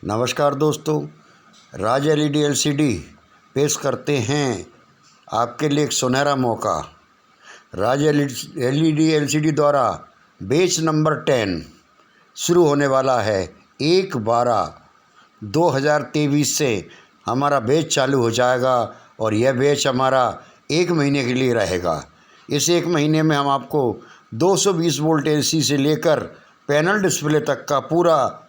नमस्कार दोस्तों, राज LED LCD पेश करते हैं आपके लिए एक सुनहरा मौका। राज एलईडी एलसीडी द्वारा बैच नंबर 10 शुरू होने वाला है। 1/12/2023 से हमारा बैच चालू हो जाएगा और यह बैच हमारा 1 महीने के लिए रहेगा। इस 1 महीने में हम आपको 220 वोल्ट एसी से लेकर पैनल डिस्प्ले तक का पूरा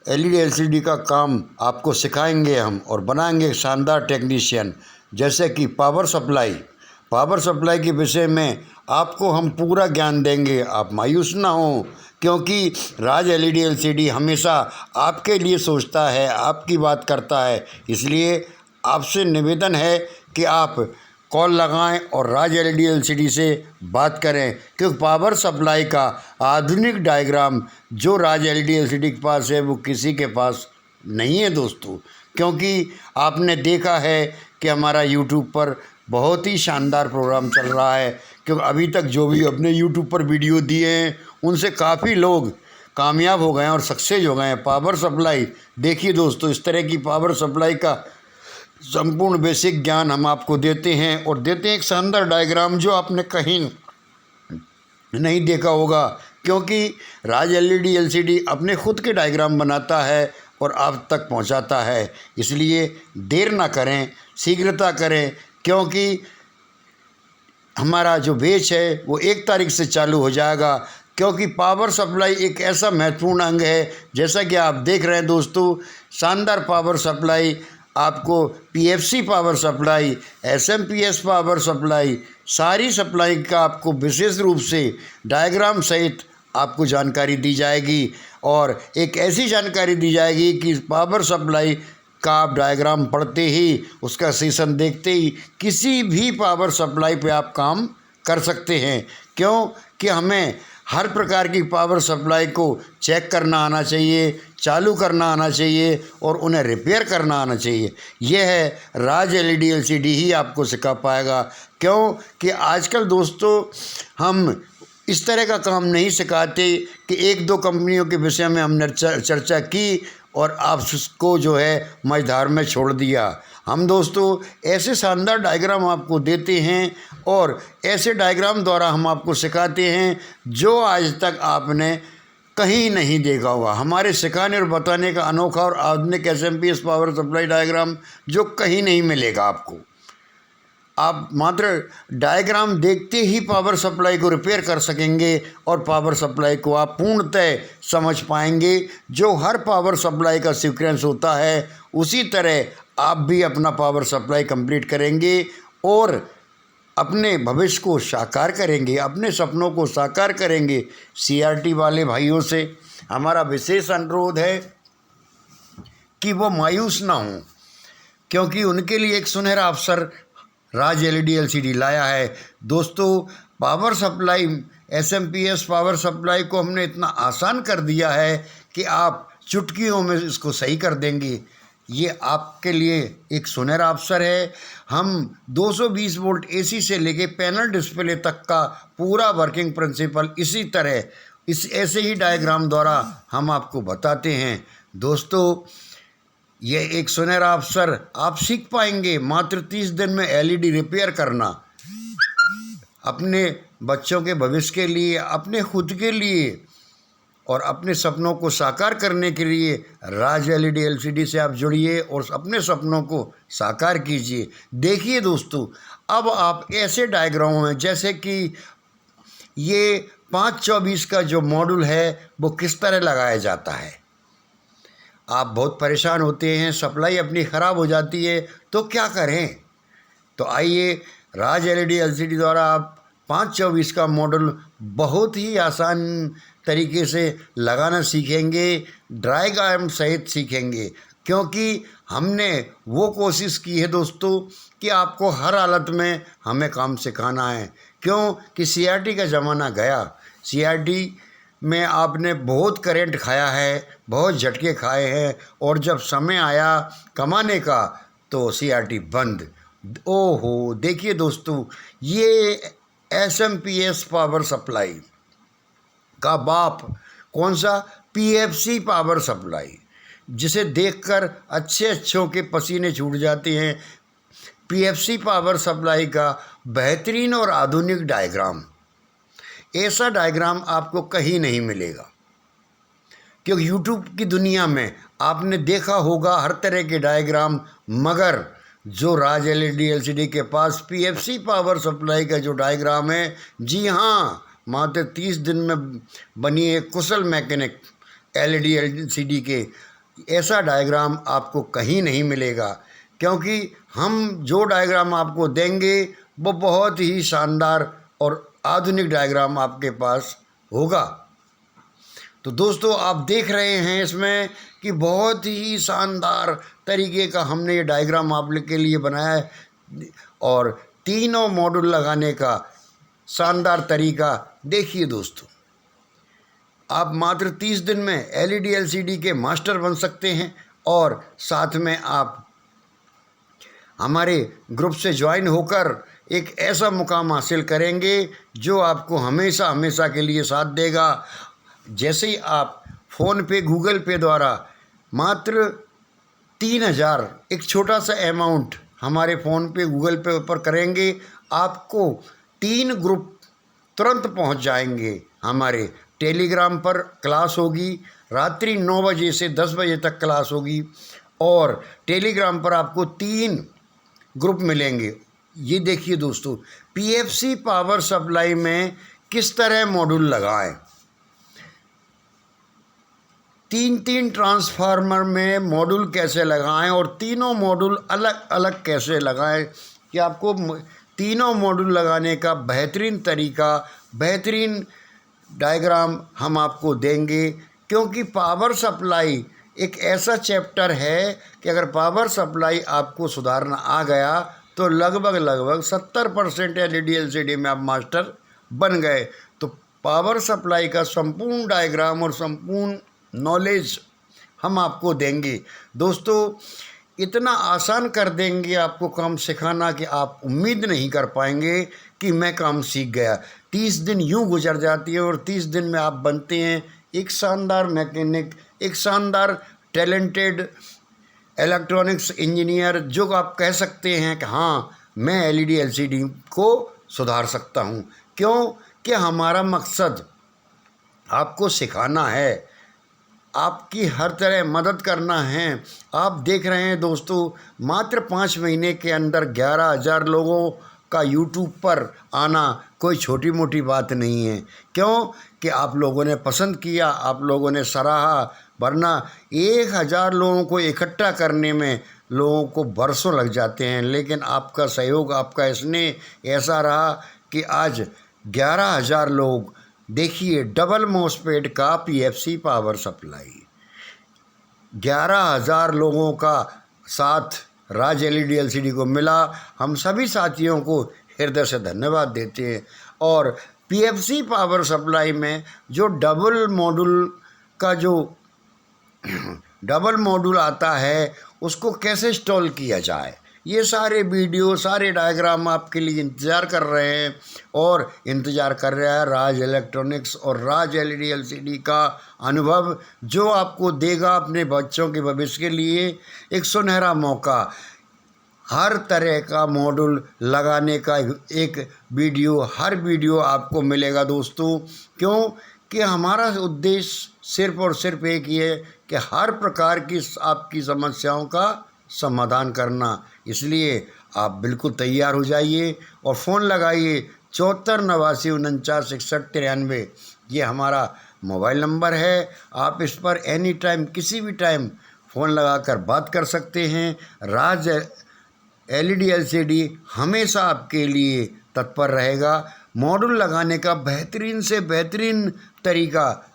एलईडी एलसीडी का काम आपको सिखाएंगे हम और बनाएंगे शानदार टेक्नीशियन। जैसे कि पावर सप्लाई के विषय में आपको हम पूरा ज्ञान देंगे। आप मायूस ना हों, क्योंकि राज एलईडी एलसीडी हमेशा आपके लिए सोचता है, आपकी बात करता है। इसलिए आपसे निवेदन है कि आप कॉल लगाएं और राज एलईडी एलसीडी से बात करें, क्योंकि पावर सप्लाई का आधुनिक डायग्राम जो राज एलईडी एलसीडी के पास है वो किसी के पास नहीं है दोस्तों। क्योंकि आपने देखा है कि हमारा यूट्यूब पर बहुत ही शानदार प्रोग्राम चल रहा है, क्योंकि अभी तक जो भी अपने यूट्यूब पर वीडियो दिए हैं उनसे काफ़ी लोग कामयाब हो गए हैं और सक्सेस हो गए हैं। पावर सप्लाई देखिए दोस्तों, इस तरह की पावर सप्लाई का संपूर्ण बेसिक ज्ञान हम आपको देते हैं और देते हैं एक शानदार डायग्राम जो आपने कहीं नहीं देखा होगा, क्योंकि राज एलईडी एलसीडी अपने खुद के डायग्राम बनाता है और आप तक पहुंचाता है। इसलिए देर ना करें, शीघ्रता करें, क्योंकि हमारा जो बैच है वो 1 तारीख से चालू हो जाएगा। क्योंकि पावर सप्लाई एक ऐसा महत्वपूर्ण अंग है, जैसा कि आप देख रहे हैं दोस्तों, शानदार पावर सप्लाई आपको PFC power supply, SMPS power supply, सारी सप्लाई का आपको विशेष रूप से डायग्राम सहित आपको जानकारी दी जाएगी। और एक ऐसी जानकारी दी जाएगी कि पावर सप्लाई का आप डायग्राम पढ़ते ही, उसका सेशन देखते ही किसी भी पावर सप्लाई पे आप काम कर सकते हैं। क्यों कि हमें हर प्रकार की पावर सप्लाई को चेक करना आना चाहिए, चालू करना आना चाहिए और उन्हें रिपेयर करना आना चाहिए। यह है राज एलईडी एलसीडी ही आपको सिखा पाएगा। क्यों कि आजकल दोस्तों हम इस तरह का काम नहीं सिखाते कि 1-2 कंपनियों के विषय में हमने चर्चा की और आप उसको जो है मझधार में छोड़ दिया। हम दोस्तों ऐसे शानदार डायग्राम आपको देते हैं और ऐसे डायग्राम द्वारा हम आपको सिखाते हैं जो आज तक आपने कहीं नहीं देखा होगा। हमारे सिखाने और बताने का अनोखा और आधुनिक एसएमपीएस पावर सप्लाई डायग्राम जो कहीं नहीं मिलेगा आपको। आप मात्र डायग्राम देखते ही पावर सप्लाई को रिपेयर कर सकेंगे और पावर सप्लाई को आप पूर्णतः समझ पाएंगे। जो हर पावर सप्लाई का सीक्वेंस होता है उसी तरह आप भी अपना पावर सप्लाई कंप्लीट करेंगे और अपने भविष्य को साकार करेंगे, अपने सपनों को साकार करेंगे। सीआरटी वाले भाइयों से हमारा विशेष अनुरोध है कि वो मायूस ना हों, क्योंकि उनके लिए एक सुनहरा अवसर राज एलईडी एलसीडी लाया है। दोस्तों power supply, SMPS power supply को हमने इतना आसान कर दिया है कि आप चुटकियों में इसको सही कर देंगे। ये आपके लिए एक सुनहरा अवसर है। हम 220 वोल्ट एसी से लेके पैनल डिस्प्ले तक का पूरा वर्किंग प्रिंसिपल इसी तरह ऐसे ही डायग्राम द्वारा हम आपको बताते हैं। दोस्तों यह एक सुनहरा अवसर, आप सीख पाएंगे मात्र 30 दिन में एलईडी रिपेयर करना, अपने बच्चों के भविष्य के लिए, अपने खुद के लिए और अपने सपनों को साकार करने के लिए राज एलईडी एलसीडी से आप जुड़िए और अपने सपनों को साकार कीजिए। देखिए दोस्तों, अब आप ऐसे डायग्राम में, जैसे कि ये 524 का जो मॉड्यूल है वो किस तरह लगाया जाता है। आप बहुत परेशान होते हैं, सप्लाई अपनी ख़राब हो जाती है तो क्या करें। तो आइए राज एलईडी एलसीडी द्वारा आप 524 का मॉडल बहुत ही आसान तरीके से लगाना सीखेंगे, डायग्राम सहित सीखेंगे। क्योंकि हमने वो कोशिश की है दोस्तों कि आपको हर हालत में हमें काम सिखाना है। क्यों कि सीआरटी का ज़माना गया, सीआरटी में आपने बहुत करंट खाया है, बहुत झटके खाए हैं और जब समय आया कमाने का तो सीआरटी बंद। ओहो देखिए दोस्तों, ये एसएमपीएस पावर सप्लाई का बाप कौन सा, पीएफसी पावर सप्लाई, जिसे देखकर अच्छे अच्छों के पसीने छूट जाते हैं। पीएफसी पावर सप्लाई का बेहतरीन और आधुनिक डायग्राम, ऐसा डायग्राम आपको कहीं नहीं मिलेगा, क्योंकि यूट्यूब की दुनिया में आपने देखा होगा हर तरह के डायग्राम, मगर जो राज एलईडी एलसीडी के पास पीएफसी पावर सप्लाई का जो डायग्राम है, जी हाँ, मात्र 30 दिन में बनी एक कुशल मैकेनिक एलईडी एलसीडी के, ऐसा डायग्राम आपको कहीं नहीं मिलेगा। क्योंकि हम जो डायग्राम आपको देंगे वो बहुत ही शानदार और आधुनिक डायग्राम आपके पास होगा। तो दोस्तों, आप देख रहे हैं इसमें कि बहुत ही शानदार तरीके का हमने ये डायग्राम आप के लिए बनाया है, और तीनों मॉड्यूल लगाने का शानदार तरीका देखिए दोस्तों। आप मात्र 30 दिन में एलईडी एलसीडी के मास्टर बन सकते हैं, और साथ में आप हमारे ग्रुप से ज्वाइन होकर एक ऐसा मुकाम हासिल करेंगे जो आपको हमेशा हमेशा के लिए साथ देगा। जैसे ही आप फ़ोन पे, गूगल पे द्वारा मात्र 3000 एक छोटा सा अमाउंट हमारे फ़ोन पे, गूगल पे पर करेंगे, आपको 3 ग्रुप तुरंत पहुंच जाएंगे। हमारे टेलीग्राम पर क्लास होगी, रात्रि 9 बजे से 10 बजे तक क्लास होगी, और टेलीग्राम पर आपको 3 ग्रुप मिलेंगे। ये देखिए दोस्तों, पीएफसी पावर सप्लाई में किस तरह मॉड्यूल लगाएं, 3 ट्रांसफार्मर में मॉड्यूल कैसे लगाएं, और तीनों मॉड्यूल अलग अलग कैसे लगाएं, कि आपको तीनों मॉड्यूल लगाने का बेहतरीन तरीका, बेहतरीन डायग्राम हम आपको देंगे। क्योंकि पावर सप्लाई एक ऐसा चैप्टर है कि अगर पावर सप्लाई आपको सुधारना आ गया तो लगभग 70% एलईडी एलसीडी में आप मास्टर बन गए। तो पावर सप्लाई का संपूर्ण डायग्राम और संपूर्ण नॉलेज हम आपको देंगे दोस्तों। इतना आसान कर देंगे आपको काम सिखाना कि आप उम्मीद नहीं कर पाएंगे कि मैं काम सीख गया। 30 दिन यूं गुजर जाती है, और 30 दिन में आप बनते हैं एक शानदार मैकेनिक, एक शानदार टैलेंटेड इलेक्ट्रॉनिक्स इंजीनियर, जो आप कह सकते हैं कि हाँ, मैं एलईडी एलसीडी को सुधार सकता हूँ। क्यों कि हमारा मकसद आपको सिखाना है, आपकी हर तरह मदद करना है। आप देख रहे हैं दोस्तों, मात्र 5 महीने के अंदर 11,000 लोगों का यूट्यूब पर आना कोई छोटी मोटी बात नहीं है। क्यों कि आप लोगों ने पसंद किया, आप लोगों ने सराहा, वरना 1000 लोगों को इकट्ठा करने में लोगों को बरसों लग जाते हैं। लेकिन आपका सहयोग, आपका स्नेह ऐसा रहा कि आज 11,000 लोग, देखिए, डबल मोसपेड का पीएफसी पावर सप्लाई 11,000 लोगों का साथ राज एलईडी एलसीडी को मिला। हम सभी साथियों को हृदय से धन्यवाद देते हैं। और पीएफसी पावर सप्लाई में जो डबल मॉड्यूल आता है, उसको कैसे इंस्टॉल किया जाए, ये सारे वीडियो, सारे डायग्राम आपके लिए इंतज़ार कर रहे हैं, और इंतज़ार कर रहा है राज इलेक्ट्रॉनिक्स और राज एलईडी एलसीडी का अनुभव, जो आपको देगा अपने बच्चों के भविष्य के लिए एक सुनहरा मौका। हर तरह का मॉड्यूल लगाने का एक वीडियो, हर वीडियो आपको मिलेगा दोस्तों। क्यों कि हमारा उद्देश्य सिर्फ और सिर्फ एक ही है कि हर प्रकार की आपकी समस्याओं का समाधान करना। इसलिए आप बिल्कुल तैयार हो जाइए और फ़ोन लगाइए 74 89 49 61 93। ये हमारा मोबाइल नंबर है। आप इस पर एनी टाइम, किसी भी टाइम फ़ोन लगाकर बात कर सकते हैं। राज एलईडी एलसीडी हमेशा आपके लिए तत्पर रहेगा। मॉड्यूल लगाने का बेहतरीन से बेहतरीन तरीका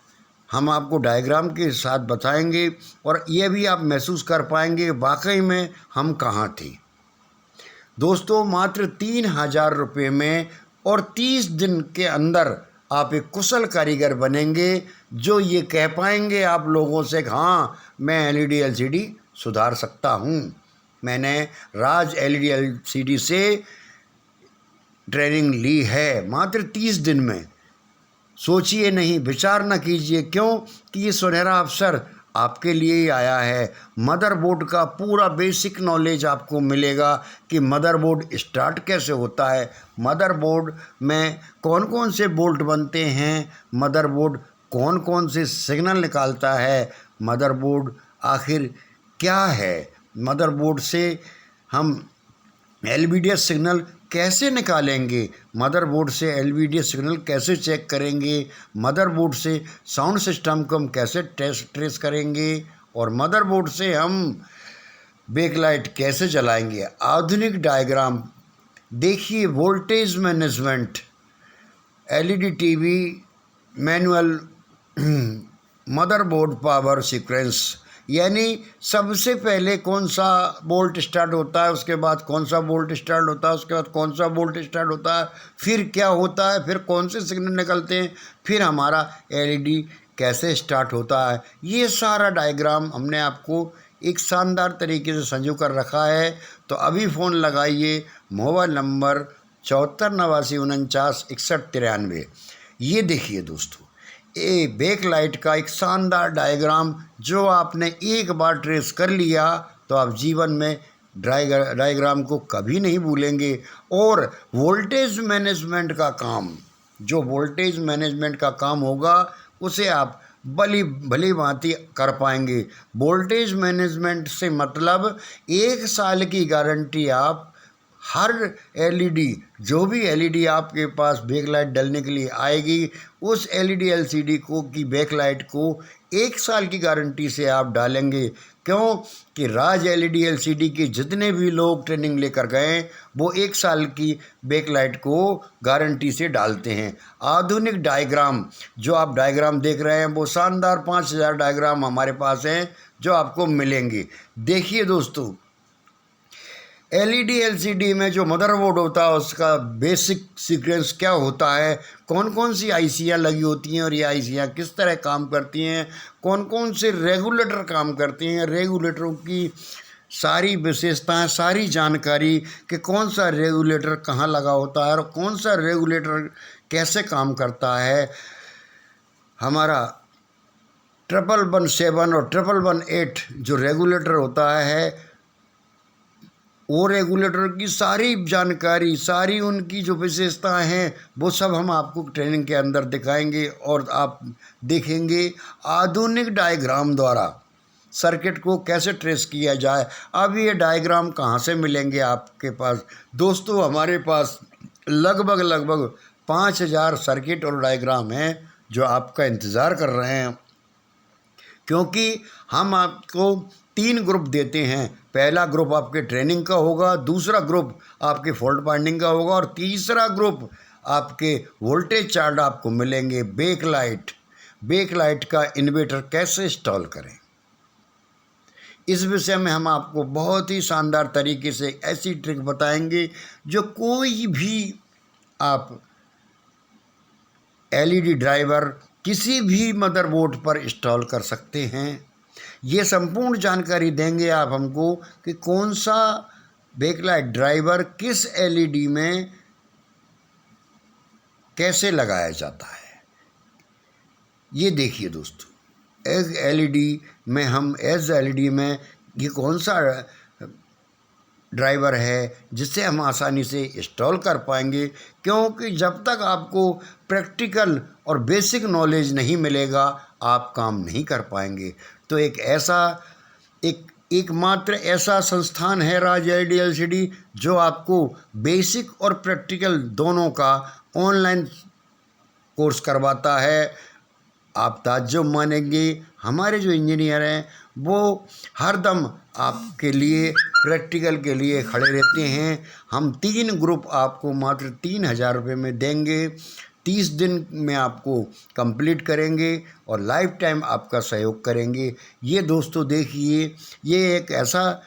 हम आपको डायग्राम के साथ बताएंगे, और ये भी आप महसूस कर पाएंगे वाकई में हम कहाँ थे। दोस्तों, मात्र 3000 रुपये में और 30 दिन के अंदर आप एक कुशल कारीगर बनेंगे, जो ये कह पाएंगे आप लोगों से कि हाँ, मैं एलईडी एलसीडी सुधार सकता हूँ। मैंने राज एलईडी एलसीडी से ट्रेनिंग ली है मात्र 30 दिन में। सोचिए नहीं, विचार न कीजिए, क्यों कि ये सुनहरा अवसर आपके लिए ही आया है। मदरबोर्ड का पूरा बेसिक नॉलेज आपको मिलेगा कि मदरबोर्ड स्टार्ट कैसे होता है, मदरबोर्ड में कौन कौन से बोल्ट बनते हैं, मदरबोर्ड कौन कौन से सिग्नल निकालता है, मदरबोर्ड आखिर क्या है, मदरबोर्ड से हम एलवीडीएस सिग्नल कैसे निकालेंगे, मदरबोर्ड से एलवीडीएस सिग्नल कैसे चेक करेंगे, मदरबोर्ड से साउंड सिस्टम को हम कैसे ट्रेस करेंगे, और मदरबोर्ड से हम बैकलाइट कैसे चलाएंगे। आधुनिक डायग्राम देखिए, voltage management, LED TV manual, motherboard power sequence, यानी सबसे पहले कौन सा बोल्ट स्टार्ट होता है, उसके बाद कौन सा बोल्ट स्टार्ट होता है, उसके बाद कौन सा बोल्ट स्टार्ट होता है, फिर क्या होता है, फिर कौन से सिग्नल निकलते हैं, फिर हमारा एलईडी कैसे स्टार्ट होता है। ये सारा डायग्राम हमने आपको एक शानदार तरीके से संजो कर रखा है। तो अभी फ़ोन लगाइए, मोबाइल नंबर 74 89 49 61 93। ये देखिए दोस्तों, ये बैक लाइट का एक शानदार डायग्राम जो आपने एक बार ट्रेस कर लिया तो आप जीवन में डायग्राम को कभी नहीं भूलेंगे। और वोल्टेज मैनेजमेंट का काम, जो वोल्टेज मैनेजमेंट का काम होगा उसे आप भली भांति कर पाएंगे। वोल्टेज मैनेजमेंट से मतलब 1 साल की गारंटी आप हर एलईडी, जो भी एलईडी आपके पास बैकलाइट डलने के लिए आएगी, उस एलईडी एलसीडी को की बैकलाइट को 1 साल की गारंटी से आप डालेंगे। क्यों कि राज एलईडी एलसीडी के जितने भी लोग ट्रेनिंग लेकर गए वो 1 साल की बैकलाइट को गारंटी से डालते हैं। आधुनिक डायग्राम, जो आप डायग्राम देख रहे हैं वो शानदार 5000 डायग्राम हमारे पास हैं जो आपको मिलेंगे। देखिए दोस्तों, एलईडी एलसीडी में जो मदरबोर्ड होता है उसका बेसिक सीक्वेंस क्या होता है, कौन कौन सी आईसियाँ लगी होती हैं और ये आईसियाँ किस तरह काम करती हैं, कौन कौन से रेगुलेटर काम करते हैं, रेगुलेटरों की सारी विशेषताएं, सारी जानकारी कि कौन सा रेगुलेटर कहाँ लगा होता है और कौन सा रेगुलेटर कैसे काम करता है। हमारा 1117 और 1118 जो रेगुलेटर होता है, वो रेगुलेटर की सारी जानकारी, सारी उनकी जो विशेषताएं हैं वो सब हम आपको ट्रेनिंग के अंदर दिखाएंगे और आप देखेंगे आधुनिक डायग्राम द्वारा सर्किट को कैसे ट्रेस किया जाए। अब ये डायग्राम कहाँ से मिलेंगे आपके पास दोस्तों? हमारे पास लगभग 5000 सर्किट और डायग्राम हैं जो आपका इंतज़ार कर रहे हैं, क्योंकि हम आपको 3 ग्रुप देते हैं। पहला ग्रुप आपके ट्रेनिंग का होगा, दूसरा ग्रुप आपके फॉल्ट फाइंडिंग का होगा और तीसरा ग्रुप आपके वोल्टेज चार्ट आपको मिलेंगे। बैकलाइट का इन्वर्टर कैसे इंस्टॉल करें, इस विषय में हम आपको बहुत ही शानदार तरीके से ऐसी ट्रिक बताएंगे जो कोई भी आप एलईडी ड्राइवर किसी भी मदरबोर्ड पर इंस्टॉल कर सकते हैं। ये संपूर्ण जानकारी देंगे आप हमको कि कौन सा बैकलाइट ड्राइवर किस एलईडी में कैसे लगाया जाता है। ये देखिए दोस्तों, एज एलईडी में ये कौन सा ड्राइवर है जिससे हम आसानी से इंस्टॉल कर पाएंगे, क्योंकि जब तक आपको प्रैक्टिकल और बेसिक नॉलेज नहीं मिलेगा आप काम नहीं कर पाएंगे। तो एकमात्र ऐसा संस्थान है राज एलईडी एलसीडी जो आपको बेसिक और प्रैक्टिकल दोनों का ऑनलाइन कोर्स करवाता है। आप ताज्जुब मानेंगे, हमारे जो इंजीनियर हैं वो हरदम आपके लिए प्रैक्टिकल के लिए खड़े रहते हैं। हम 3 ग्रुप आपको मात्र 3000 रुपये में देंगे, 30 दिन में आपको कंप्लीट करेंगे और लाइफ टाइम आपका सहयोग करेंगे। ये दोस्तों देखिए, ये एक ऐसा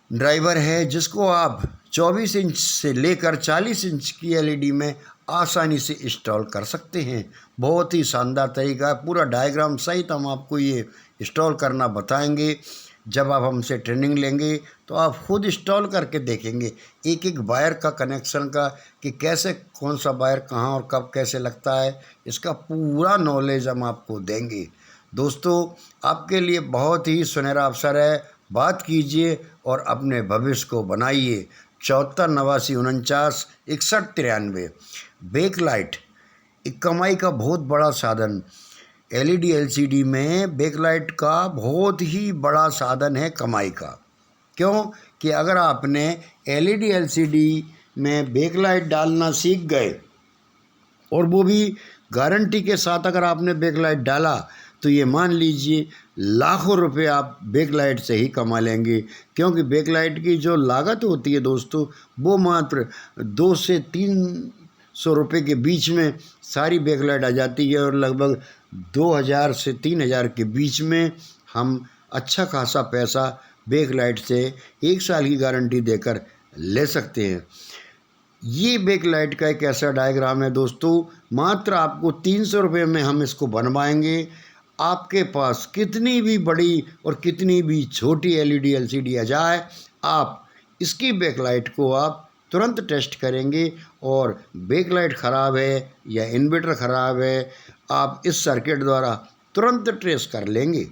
ड्राइवर है जिसको आप 24 इंच से लेकर 40 इंच की एलईडी में आसानी से इंस्टॉल कर सकते हैं। बहुत ही शानदार तरीका है, पूरा डायग्राम सहित हम आपको ये इंस्टॉल करना बताएंगे। जब आप हमसे ट्रेनिंग लेंगे तो आप खुद इंस्टॉल करके देखेंगे एक एक वायर का कनेक्शन का कि कैसे कौन सा वायर कहाँ और कब कैसे लगता है, इसका पूरा नॉलेज हम आपको देंगे। दोस्तों, आपके लिए बहुत ही सुनहरा अवसर है, बात कीजिए और अपने भविष्य को बनाइए। 74 89 49 61 93। बैकलाइट एक कमाई का बहुत बड़ा साधन। एलईडी एलसीडी में बैकलाइट का बहुत ही बड़ा साधन है कमाई का। क्यों कि अगर आपने एलईडी एलसीडी में बैकलाइट डालना सीख गए और वो भी गारंटी के साथ अगर आपने बैकलाइट डाला तो ये मान लीजिए लाखों रुपए आप बैकलाइट से ही कमा लेंगे। क्योंकि बैकलाइट की जो लागत होती है दोस्तों, वो मात्र 2 से 300 रुपये के बीच में सारी बैकलाइट आ जाती है और लगभग 2000 से 3000 के बीच में हम अच्छा खासा पैसा बैकलाइट से 1 साल की गारंटी देकर ले सकते हैं। ये बैकलाइट का एक ऐसा डायग्राम है दोस्तों, मात्र आपको 300 रुपये में हम इसको बनवाएंगे। आपके पास कितनी भी बड़ी और कितनी भी छोटी एलईडी एलसीडी आ जाए, आप इसकी बैकलाइट को आप तुरंत टेस्ट करेंगे और बैकलाइट ख़राब है या इन्वर्टर ख़राब है, आप इस सर्किट द्वारा तुरंत ट्रेस कर लेंगे।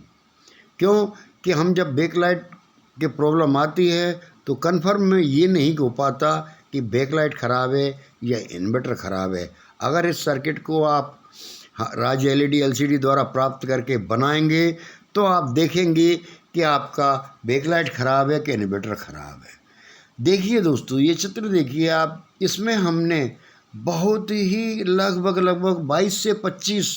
क्यों कि हम जब बैकलाइट की प्रॉब्लम आती है तो कन्फर्म में ये नहीं हो पाता कि बैकलाइट ख़राब है या इन्वर्टर ख़राब है। अगर इस सर्किट को आप राज एलईडी एलसीडी द्वारा प्राप्त करके बनाएंगे तो आप देखेंगे कि आपका बैकलाइट ख़राब है कि इन्वर्टर ख़राब है। देखिए दोस्तों, ये चित्र देखिए आप, इसमें हमने बहुत ही लगभग 22 से 25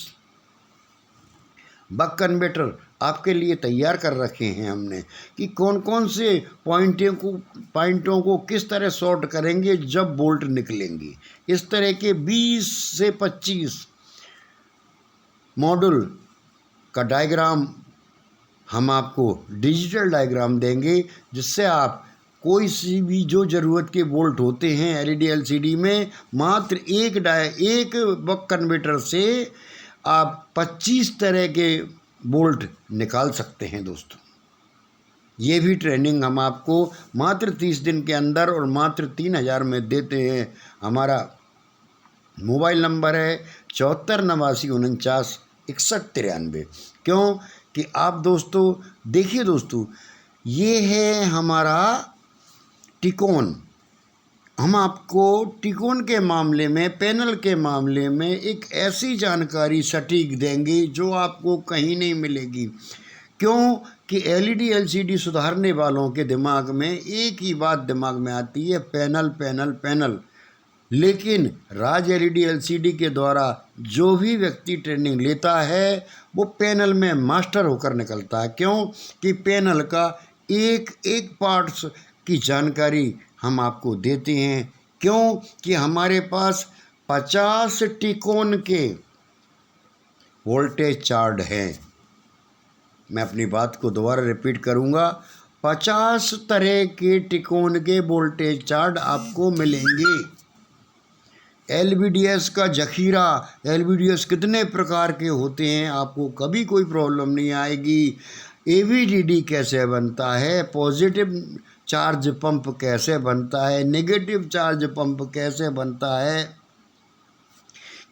बक कन्वर्टर आपके लिए तैयार कर रखे हैं हमने कि कौन कौन से पॉइंटों को किस तरह सॉर्ट करेंगे जब बोल्ट निकलेंगे। इस तरह के 20 से 25 मॉड्यूल का डायग्राम हम आपको डिजिटल डायग्राम देंगे, जिससे आप कोई सी भी जो ज़रूरत के बोल्ट होते हैं एलईडी एलसीडी में, मात्र एक बक कन्वर्टर से आप 25 तरह के बोल्ट निकाल सकते हैं दोस्तों। ये भी ट्रेनिंग हम आपको मात्र 30 दिन के अंदर और मात्र 3000 में देते हैं। हमारा मोबाइल नंबर है 74 89 49 61 93। क्यों कि आप दोस्तों देखिए दोस्तों, ये है हमारा टिकोन। हम आपको टिकोन के मामले में, पैनल के मामले में एक ऐसी जानकारी सटीक देंगे जो आपको कहीं नहीं मिलेगी। क्यों कि एलईडी एलसीडी सुधारने वालों के दिमाग में एक ही बात दिमाग में आती है, पैनल पैनल पैनल। लेकिन राज एलईडी एलसीडी के द्वारा जो भी व्यक्ति ट्रेनिंग लेता है वो पैनल में मास्टर होकर निकलता है। क्यों कि पैनल का एक एक पार्ट्स की जानकारी हम आपको देते हैं। क्यों कि हमारे पास 50 टिकोन के वोल्टेज चार्ट हैं। मैं अपनी बात को दोबारा रिपीट करूंगा, 50 तरह के टिकोन के वोल्टेज चार्ट आपको मिलेंगे। एलवीडीएस का जखीरा, एलवीडीएस कितने प्रकार के होते हैं, आपको कभी कोई प्रॉब्लम नहीं आएगी। एवीडीडी कैसे बनता है, पॉजिटिव चार्ज पंप कैसे बनता है, नेगेटिव चार्ज पंप कैसे बनता है,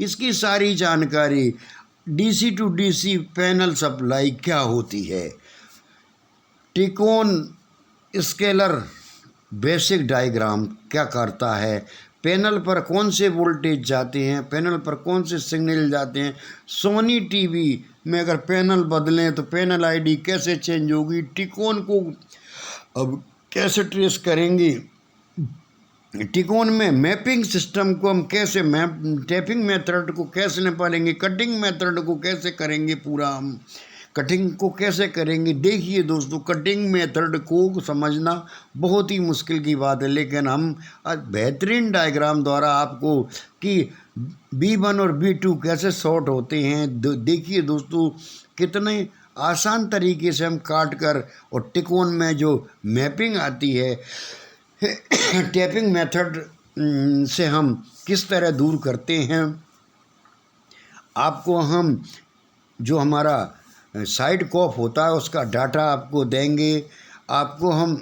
इसकी सारी जानकारी। DC to DC panel supply क्या होती है, टिकोन स्केलर बेसिक डायग्राम क्या करता है, पैनल पर कौन से वोल्टेज जाते हैं, पैनल पर कौन से सिग्नल जाते हैं। सोनी टीवी में अगर पैनल बदलें तो पैनल आईडी कैसे चेंज होगी, टिकोन को अब कैसे ट्रेस करेंगे, टिकोन में मैपिंग सिस्टम को हम कैसे टैपिंग मेथड को कैसे निकालेंगे, कटिंग मेथड को कैसे करेंगे, पूरा हम कटिंग को कैसे करेंगे। देखिए दोस्तों, कटिंग मेथड को समझना बहुत ही मुश्किल की बात है, लेकिन हम बेहतरीन डायग्राम द्वारा आपको कि B1 और B2 कैसे शॉर्ट होते हैं। देखिए दोस्तों, कितने आसान तरीके से हम काट कर, और टिकोन में जो मैपिंग आती है टैपिंग मेथड से हम किस तरह दूर करते हैं। आपको हम जो हमारा साइड कॉफ होता है उसका डाटा आपको देंगे। आपको हम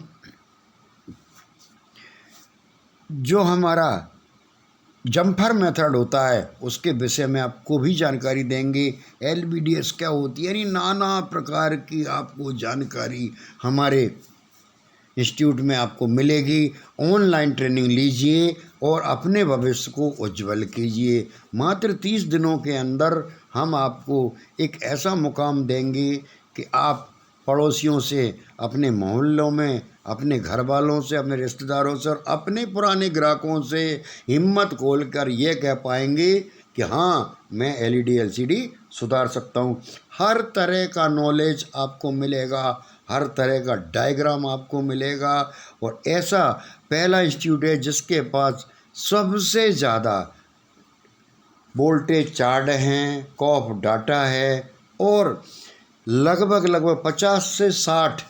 जो हमारा जम्पर मेथड होता है उसके विषय में आपको भी जानकारी देंगे। LBDS क्या होती है, यानी नाना प्रकार की आपको जानकारी हमारे इंस्टीट्यूट में आपको मिलेगी। ऑनलाइन ट्रेनिंग लीजिए और अपने भविष्य को उज्जवल कीजिए। मात्र 30 दिनों के अंदर हम आपको एक ऐसा मुकाम देंगे कि आप पड़ोसियों से, अपने मोहल्लों में, अपने घर वालों से, अपने रिश्तेदारों से और अपने पुराने ग्राहकों से हिम्मत खोलकर ये कह पाएंगे कि हाँ, मैं LED LCD सुधार सकता हूँ। हर तरह का नॉलेज आपको मिलेगा, हर तरह का डायग्राम आपको मिलेगा। और ऐसा पहला इंस्टीट्यूट है जिसके पास सबसे ज़्यादा वोल्टेज चार्ट हैं, कॉफ डाटा है और लगभग 50 से 60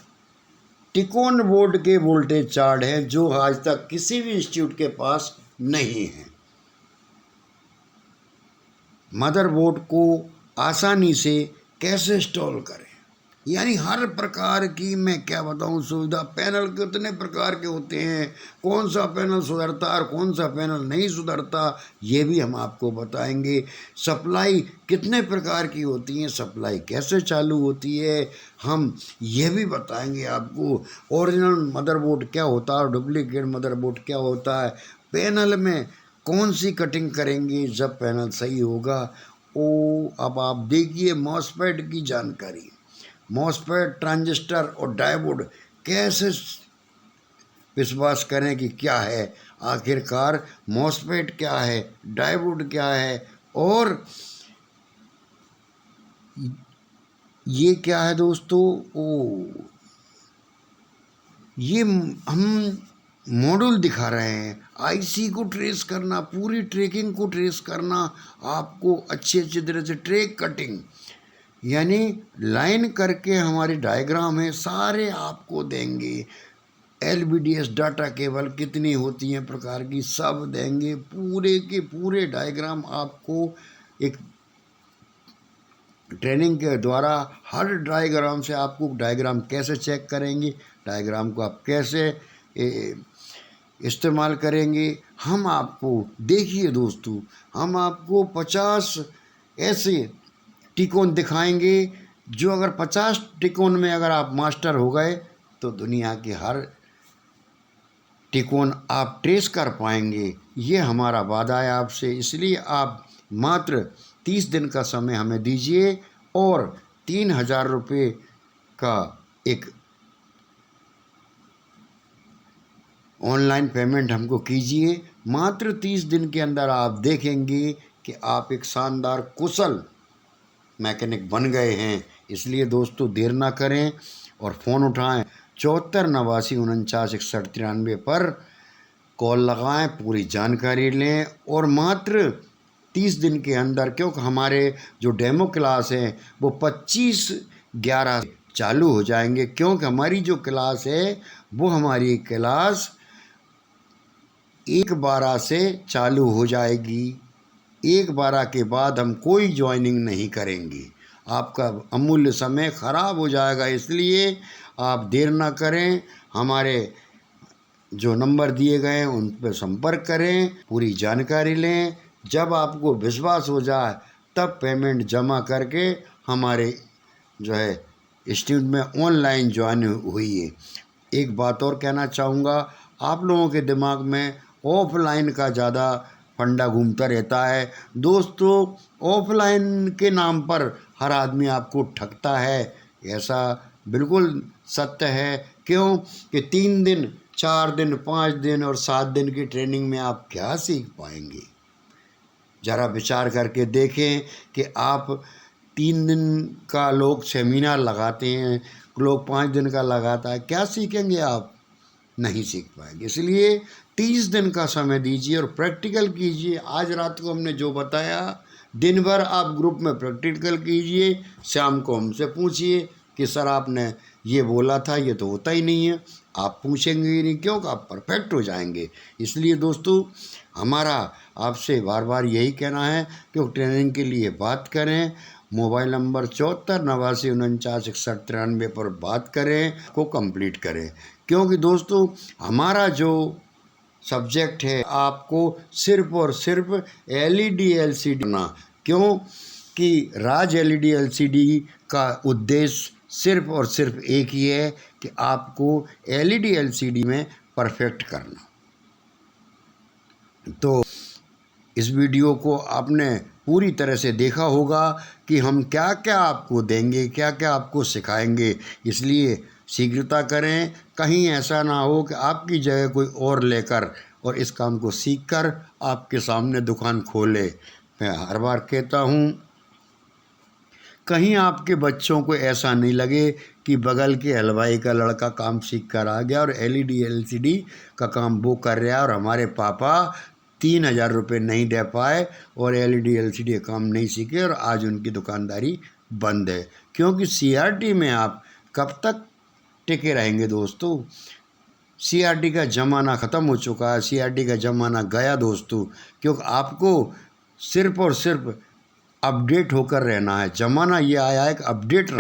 टिकोन बोर्ड के वोल्टेज चार्ट हैं जो आज तक किसी भी इंस्टीट्यूट के पास नहीं है। मदरबोर्ड को आसानी से कैसे इंस्टॉल करें, यानी हर प्रकार की, मैं क्या बताऊं, सुविधा। पैनल कितने प्रकार के होते हैं, कौन सा पैनल सुधरता और कौन सा पैनल नहीं सुधरता, ये भी हम आपको बताएंगे। सप्लाई कितने प्रकार की होती हैं, सप्लाई कैसे चालू होती है, हम ये भी बताएंगे आपको। ओरिजिनल मदरबोर्ड क्या होता है, डुप्लीकेट मदरबोर्ड क्या होता है, पैनल में कौन सी कटिंग करेंगे जब पैनल सही होगा। अब आप देखिए मॉसफेट की जानकारी। मॉसफेट, ट्रांजिस्टर और डायोड कैसे विश्वास करें कि क्या है, आखिरकार मॉसफेट क्या है, डायोड क्या है और ये क्या है दोस्तों। ये हम मॉड्यूल दिखा रहे हैं। IC को ट्रेस करना, पूरी ट्रैकिंग को ट्रेस करना, आपको अच्छी तरह से ट्रैक कटिंग, यानी लाइन करके हमारे डायग्राम है सारे आपको देंगे। LBDS डाटा केबल कितनी होती हैं प्रकार की, सब देंगे। पूरे के पूरे डायग्राम आपको एक ट्रेनिंग के द्वारा, हर डायग्राम से आपको डायग्राम कैसे चेक करेंगे, डायग्राम को आप कैसे इस्तेमाल करेंगे, हम आपको, देखिए दोस्तों, हम आपको 50 ऐसे टिकोन दिखाएंगे जो अगर 50 टिकोन में अगर आप मास्टर हो गए तो दुनिया के हर टिकोन आप ट्रेस कर पाएंगे। ये हमारा वादा है आपसे। इसलिए आप मात्र 30 दिन का समय हमें दीजिए और 3000 रुपये का एक ऑनलाइन पेमेंट हमको कीजिए। मात्र 30 दिन के अंदर आप देखेंगे कि आप एक शानदार कुशल मैकेनिक बन गए हैं। इसलिए दोस्तों देर ना करें और फ़ोन उठाएं, 74 89 49 61 93 पर कॉल लगाएं, पूरी जानकारी लें और मात्र 30 दिन के अंदर, क्योंकि हमारे जो डेमो क्लास हैं वो 25/11 चालू हो जाएंगे, क्योंकि हमारी जो क्लास है वो हमारी क्लास 1/12 से चालू हो जाएगी। 1/12 के बाद हम कोई ज्वाइनिंग नहीं करेंगे, आपका अमूल्य समय ख़राब हो जाएगा। इसलिए आप देर ना करें, हमारे जो नंबर दिए गए हैं उन पर संपर्क करें, पूरी जानकारी लें। जब आपको विश्वास हो जाए तब पेमेंट जमा करके हमारे जो है इंस्टीट्यूट में ऑनलाइन ज्वाइन हुई है। एक बात और कहना चाहूँगा, आप लोगों के दिमाग में ऑफलाइन का ज़्यादा फंडा घूमता रहता है। दोस्तों ऑफलाइन के नाम पर हर आदमी आपको ठगता है, ऐसा बिल्कुल सत्य है। क्यों कि 3 दिन, 4 दिन, 5 दिन और 7 दिन की ट्रेनिंग में आप क्या सीख पाएंगे। ज़रा विचार करके देखें कि आप 3 दिन का लोग सेमिनार लगाते हैं, लोग 5 दिन का लगाता है, क्या सीखेंगे आप, नहीं सीख पाएंगे। इसलिए 30 दिन का समय दीजिए और प्रैक्टिकल कीजिए। आज रात को हमने जो बताया, दिन भर आप ग्रुप में प्रैक्टिकल कीजिए, शाम को हमसे पूछिए कि सर आपने ये बोला था, ये तो होता ही नहीं है। आप पूछेंगे ही नहीं, क्योंकि आप परफेक्ट हो जाएंगे। इसलिए दोस्तों हमारा आपसे बार बार यही कहना है कि ट्रेनिंग के लिए बात करें। मोबाइल नंबर 74 89 49 61 93 पर बात करें, को कंप्लीट करें। क्योंकि दोस्तों हमारा जो सब्जेक्ट है आपको सिर्फ और सिर्फ एलईडी एलसीडी ना। क्यों कि राज एलईडी एलसीडी का उद्देश्य सिर्फ और सिर्फ एक ही है कि आपको एलईडी एलसीडी में परफेक्ट करना। तो इस वीडियो को आपने पूरी तरह से देखा होगा कि हम क्या क्या आपको देंगे, क्या क्या आपको सिखाएंगे। इसलिए शीघ्रता करें, कहीं ऐसा ना हो कि आपकी जगह कोई और लेकर और इस काम को सीखकर आपके सामने दुकान खोले। मैं हर बार कहता हूँ, कहीं आपके बच्चों को ऐसा नहीं लगे कि बगल के हलवाई का लड़का काम सीख कर आ गया और एलईडी एलसीडी का काम वो कर रहा है और हमारे पापा 3,000 रुपये नहीं दे पाए और एलईडी एलसीडी का काम नहीं सीखे और आज उनकी दुकानदारी बंद है। क्योंकि सीआरटी में आप कब तक टिके रहेंगे दोस्तों। सीआरटी का ज़माना ख़त्म हो चुका है, सीआरटी का ज़माना गया दोस्तों। क्योंकि आपको सिर्फ और सिर्फ अपडेट होकर रहना है। ज़माना ये आया है कि अपडेट